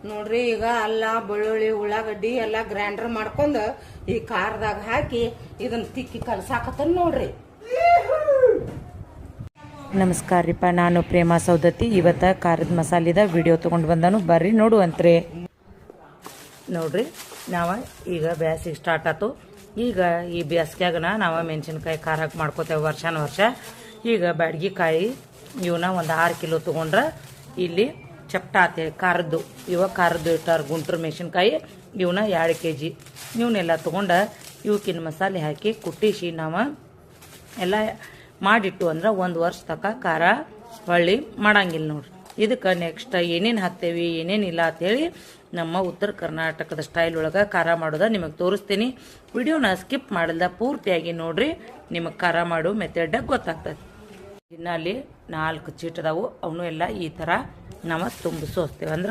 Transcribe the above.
ನೋಡ್ರಿ ಈಗ ಅಲ್ಲ ಬೆಳ್ಳುಳ್ಳಿ ಉಳ್ಳಾಗಡ್ಡಿ ಎಲ್ಲ ಗ್ರೈಂಡರ್ ಮಾಡ್ಕೊಂಡು ಈ ಖಾರದಾಗ ಹಾಕಿ ಇದನ್ನ ತಿಕ್ಕಿ ಕಲಸಾಕತ್ತನ್ ನೋಡ್ರಿ. ನಮಸ್ಕಾರ ರೀಪ, ನಾನು ಪ್ರೇಮಾ ಸೌದತ್ತಿ. ಇವತ್ತು ಖಾರದ ಮಸಾಲಿದ ವಿಡಿಯೋ ತೊಗೊಂಡು ಬಂದನು, ಬರ್ರಿ ನೋಡುವಂತ್ರಿ. ನೋಡ್ರಿ ನಾವು ಈಗ ಬ್ಯಾಸಿಗೆ ಸ್ಟಾರ್ಟ್ ಆಯ್ತು. ಈಗ ಈ ಬೇಸಿಗೆಯಾಗನ ನಾವು ಮೆಣಸಿನ್ಕಾಯಿ ಖಾರ ಹಾಕಿ ಮಾಡ್ಕೋತೇವೆ ವರ್ಷ. ಈಗ ಬ್ಯಾಡಗಿಕಾಯಿ ಇವನ್ನ ಒಂದು 6 ಕಿಲೋ ತೊಗೊಂಡ್ರೆ ಇಲ್ಲಿ ಚಪ್ಟ ಆತೇಳಿ ಖಾರದ್ದು, ಖಾರದ್ದು ಇಟ್ಟಾರ ಗುಂಟ್ರ ಮೆಣಸಿನ್ಕಾಯಿ ಇವನ್ನ 2 kg ಇವನ್ನೆಲ್ಲ ತೊಗೊಂಡು ಇವಕ್ಕಿನ ಮಸಾಲೆ ಹಾಕಿ ಕುಟ್ಟಿಸಿ ನಾವು ಎಲ್ಲ ಮಾಡಿಟ್ಟು ಅಂದ್ರೆ 1 ವರ್ಷ ತನಕ ಖಾರ ಹೊಳ್ಳಿ ಮಾಡಂಗಿಲ್ಲ ನೋಡ್ರಿ. ಇದಕ್ಕೆ ನೆಕ್ಸ್ಟ್ ಏನೇನು ಹಾಕ್ತೇವೆ ಏನೇನಿಲ್ಲ ಅಂತೇಳಿ ನಮ್ಮ ಉತ್ತರ ಕರ್ನಾಟಕದ ಸ್ಟೈಲ್ ಒಳಗೆ ಖಾರ ಮಾಡೋದ ನಿಮಗೆ ತೋರಿಸ್ತೀನಿ. ವಿಡಿಯೋನ ಸ್ಕಿಪ್ ಮಾಡಲ್ದ ಪೂರ್ತಿಯಾಗಿ ನೋಡ್ರಿ, ನಿಮಗೆ ಖಾರ ಮಾಡೋ ಮೆಥಡ್ ಗೊತ್ತಾಗ್ತದೆ. ಇನ್ನಲ್ಲಿ 4 ಚೀಟ್ ಅದಾವು, ಅವನು ಎಲ್ಲ ಈ ಥರ ನಾವು ತುಂಬಿಸೋಸ್ತೇವೆ ಅಂದ್ರೆ